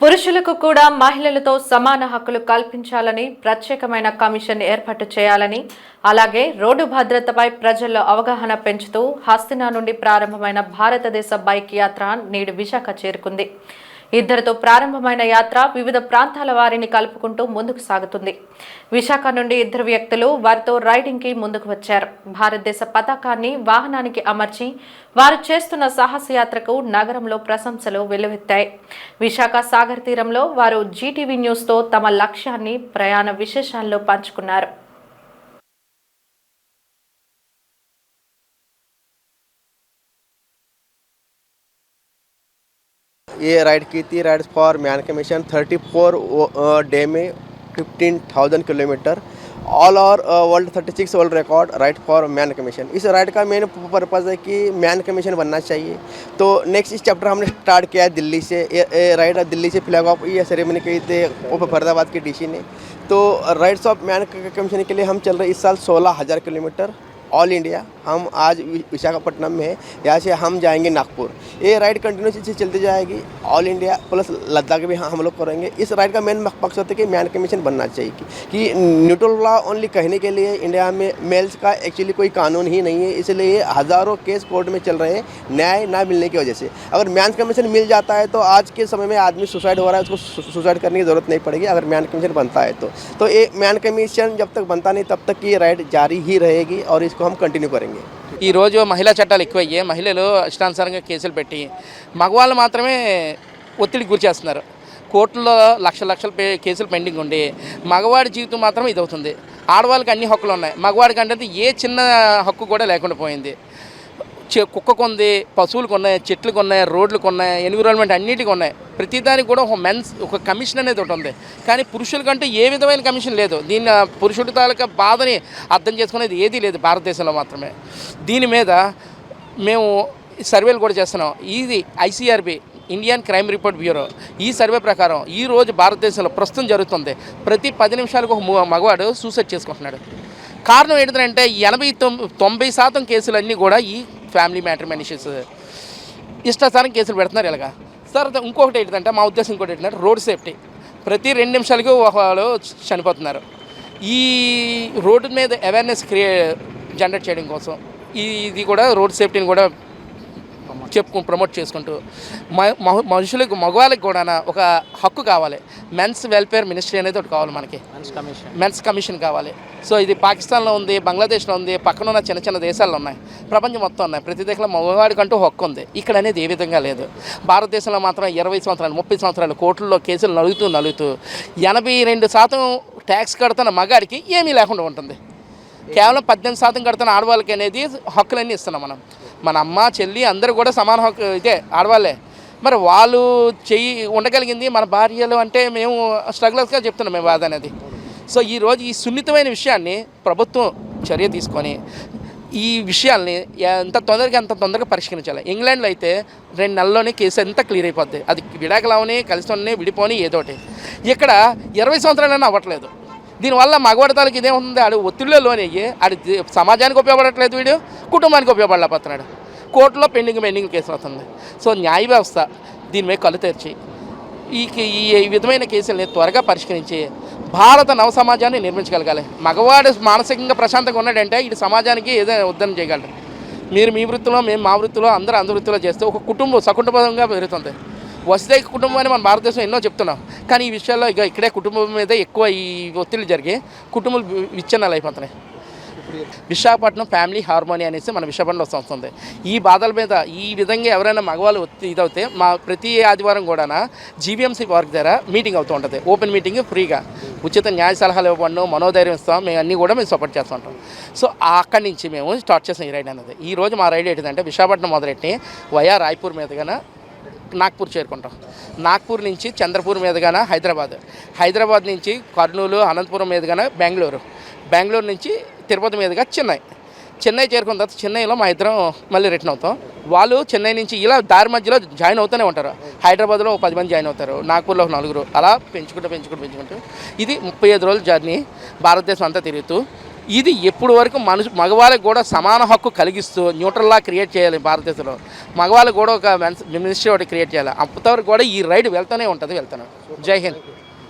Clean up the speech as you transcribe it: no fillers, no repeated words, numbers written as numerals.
పురుషులకు కూడా మహిళలతో సమాన హక్కులు కల్పించాలని ప్రత్యేకమైన కమిషన్ ఏర్పాటు చేయాలని అలాగే రోడ్డు భద్రతపై ప్రజల్లో అవగాహన పెంచుతూ హస్తినా నుండి ప్రారంభమైన భారతదేశ బైక్ యాత్ర నేడు విశాఖ చేరుకుంది. ఇద్దరితో ప్రారంభమైన యాత్ర వివిధ ప్రాంతాల వారిని కలుపుకుంటూ ముందుకు సాగుతుంది. విశాఖ నుండి ఇద్దరు వ్యక్తులు వారితో రైడింగ్ కి ముందుకు వచ్చారు. భారతదేశ పతాకాన్ని వాహనానికి అమర్చి వారు చేస్తున్న సాహసయాత్రకు నగరంలో ప్రశంసలు వెల్లువెత్తాయి. విశాఖ సాగర్ తీరంలో వారు జీటీవీ న్యూస్ తో తమ లక్ష్యాన్ని ప్రయాణ విశేషాల్లో పంచుకున్నారు. ये राइड की थी rides for man commission 34 day में 15,000 kilometre all over world 36 world record ride for man commission. इस राइड का मेन पर्पज़ है कि मैन कमीशन बनना चाहिए। तो नेक्स्ट इस चैप्टर हमने स्टार्ट किया है दिल्ली से। राइड दिल्ली से फ्लैग ऑफ ये सेरेमनी की थी फरीदाबाद की डीसी ने। तो राइड्स ऑफ मैन कमीशन के लिए हम चल रहे इस साल 16,000 किलोमीटर ऑल इंडिया। हम आज विशाखापट्टनम में हैं, यहाँ से हम जाएंगे नागपुर। ये राइड कंटिन्यूस इसी चलती जाएगी ऑल इंडिया प्लस लद्दाख भी हम लोग करेंगे। इस राइड का मेन मकसद है कि मैन कमीशन बनना चाहिए कि न्यूट्रल लॉ ओनली कहने के लिए इंडिया में मेल्स का एक्चुअली कोई कानून ही नहीं है, इसलिए हज़ारों केस कोर्ट में चल रहे हैं न्याय ना मिलने की वजह से। अगर मैन कमीशन मिल जाता है तो आज के समय में आदमी सुसाइड हो रहा है, उसको सुसाइड करने की ज़रूरत नहीं पड़ेगी अगर मैन कमीशन बनता है तो ये मैन कमीशन जब तक बनता नहीं तब तक ये राइड जारी ही रहेगी और इसको हम कंटिन्यू करेंगे। ఈ రోజు మహిళా చట్టాలు ఎక్కువయ్యాయి. మహిళలు ఇష్టానుసారంగా కేసులు పెట్టి మగవాళ్ళు మాత్రమే ఒత్తిడికి గురి చేస్తున్నారు. కోర్టులో లక్షల కేసులు పెండింగ్ ఉండి మగవాడి జీవితం మాత్రం ఇదవుతుంది. ఆడవాళ్ళకి అన్ని హక్కులు ఉన్నాయి, మగవాడికి అంటే ఏ చిన్న హక్కు కూడా లేకుండా పోయింది. కుక్కకు ఉంది, పశువులకు ఉన్నాయి, చెట్లకు ఉన్నాయి, రోడ్లకు ఉన్నాయి, ఎన్విరాన్మెంట్ అన్నిటికీ ఉన్నాయి. ప్రతిదానికి కూడా ఒక కమిషన్ అనేది ఒకటి ఉంది. కానీ పురుషులకంటే ఏ విధమైన కమిషన్ లేదు. దీన్ని పురుషుడి తాలూకా బాధని అర్థం చేసుకునేది ఏదీ లేదు భారతదేశంలో మాత్రమే. దీని మీద మేము సర్వేలు కూడా చేస్తున్నాం. ఇది ఐసీఆర్బి ఇండియన్ క్రైమ్ రిపోర్ట్ బ్యూరో ఈ సర్వే ప్రకారం ఈరోజు భారతదేశంలో ప్రస్తుతం జరుగుతుంది ప్రతి 10 నిమిషాలకు ఒక మగవాడు సూసైడ్ చేసుకుంటున్నాడు. కారణం ఏంటంటే 90% కేసులన్నీ కూడా ఈ ఫ్యామిలీ మ్యాట్రిమోనీస్ ఇష్టాచారం కేసులు పెడుతున్నారు ఇలాగా. తర్వాత ఇంకొకటి ఏంటంటే మా ఉద్దేశం ఇంకోటి ఏంటంటే రోడ్ సేఫ్టీ. ప్రతి 2 నిమిషాలకి వాళ్ళు చనిపోతున్నారు. ఈ రోడ్డు మీద అవేర్నెస్ జనరేట్ చేయడం కోసం ఇది కూడా రోడ్ సేఫ్టీని కూడా ప్రమోట్ చేసుకుంటూ మనుషులకు మగవాళ్ళకి కూడా ఒక హక్కు కావాలి. మెన్స్ వెల్ఫేర్ మినిస్ట్రీ అనేది ఒకటి కావాలి మనకి, మెన్స్ కమిషన్ కావాలి. సో ఇది పాకిస్తాన్లో ఉంది, బంగ్లాదేశ్లో ఉంది, పక్కన ఉన్న చిన్న దేశాల్లో ఉన్నాయి, ప్రపంచం మొత్తం ఉన్నాయి. ప్రతి దేశంలో మగవాడికంటూ హక్కు ఉంది. ఇక్కడ అనేది ఏ విధంగా లేదు. భారతదేశంలో మాత్రం 20 సంవత్సరాలు 30 సంవత్సరాలు కోర్టుల్లో కేసులు నలుగుతూ 82% ట్యాక్స్ కడుతున్న మగాడికి ఏమీ లేకుండా ఉంటుంది. కేవలం 18% కడుతున్న ఆడవాళ్ళకి అనేది హక్కులన్నీ ఇస్తున్నాం మనం. మన అమ్మ చెల్లి అందరూ కూడా సమాన హక్కు ఇదే ఆడవాళ్ళే. మరి వాళ్ళు ఉండగలిగింది మన భార్యలు అంటే మేము స్ట్రగులర్స్గా చెప్తున్నాం మేము బాధ అనేది. సో ఈరోజు ఈ సున్నితమైన విషయాన్ని ప్రభుత్వం చర్య తీసుకొని ఈ విషయాల్ని ఎంత తొందరగా పరిష్కరించాలి. ఇంగ్లాండ్లో అయితే 2 నెలల్లోనే కేసు అంతా క్లియర్ అయిపోద్ది. అది విడాకులవని కలిసి విడిపోని ఏదోటి. ఇక్కడ 20 సంవత్సరాలైనా అవ్వట్లేదు. దీనివల్ల మగవాడితాలకి ఇదేముంది, ఆడు ఒత్తిడిలో లోనయ్యి ఆడి సమాజానికి ఉపయోగపడట్లేదు, వీడు కుటుంబానికి ఉపయోగపడలేకపోతున్నాడు. కోర్టులో పెండింగ్ కేసులు వస్తుంది. సో న్యాయ వ్యవస్థ దీని మీద కళ్ళు తెరిచి ఈ విధమైన కేసుల్ని త్వరగా పరిష్కరించి భారత నవ సమాజాన్ని నిర్మించగలగాలి. మగవాడు మానసికంగా ప్రశాంతంగా ఉన్నాడంటే ఇది సమాజానికి ఏదైనా ఉద్ధరణ చేయగలరు. మీరు మీ వృత్తిలో, మేము మా వృత్తిలో, అందరూ వృత్తిలో చేస్తే ఒక కుటుంబం సకుటుంబంగా పెరుగుతుంది. వసుదైక కుటుంబం అని మన భారతదేశం ఎన్నో చెప్తున్నాం, కానీ ఈ విషయాల్లో ఇక్కడే కుటుంబం మీద ఎక్కువ ఈ ఒత్తిడి జరిగి కుటుంబాలు విచ్ఛిన్నాలు అయిపోతున్నాయి. విశాఖపట్నం ఫ్యామిలీ హార్మోనీ అనేసి మన విశాఖపట్నంలో సంస్థ ఉంది. ఈ బాధల మీద ఈ విధంగా ఎవరైనా మగవాళ్ళు ఇదవుతే మా ప్రతి ఆదివారం కూడా జీబీఎంసీ పార్క్ దగ్గర మీటింగ్ అవుతూ ఉంటుంది. ఓపెన్ మీటింగ్ ఫ్రీగా ఉచిత న్యాయ సలహాలు ఇవ్వడం, మనోధైర్యం ఇస్తాం. మేము అన్నీ కూడా మేము సపోర్ట్ చేస్తూ ఉంటాం. సో అక్కడి నుంచి మేము స్టార్ట్ చేసాం ఈ రైడ్ అనేది. ఈరోజు మా రైడ్ ఏంటంటే విశాఖపట్నం మొదలెట్టి వయా రాయ్పూర్ మీదుగా నాగ్పూర్ చేరుకుంటాం. నాగ్పూర్ నుంచి చంద్రపూర్ మీదుగాన హైదరాబాద్ నుంచి కర్నూలు, అనంతపురం మీదుగాన బెంగళూరు నుంచి తిరుపతి మీదుగా చెన్నై చేరుకున్న తర్వాత చెన్నైలో మా ఇద్దరం మళ్ళీ రిటర్న్ అవుతాం. వాళ్ళు చెన్నై నుంచి ఇలా దారి మధ్యలో జాయిన్ అవుతూనే ఉంటారు. హైదరాబాద్లో 10 మంది జాయిన్ అవుతారు, నాగ్పూర్లో 4, అలా పెంచుకుంటూ ఇది 35 రోజుల జర్నీ భారతదేశం అంతా తిరుగుతూ ఇది ఎప్పుడు వరకు మగవాళ్ళకి కూడా సమాన హక్కు కలిగిస్తూ న్యూట్రల్లా క్రియేట్ చేయాలి భారతదేశంలో. మగవాళ్ళకి కూడా ఒక మినిస్ట్రీ ఒకటి క్రియేట్ చేయాలి. అంతవరకు కూడా ఈ రైడ్ వెళ్తూనే ఉంటుంది. జై హింద్.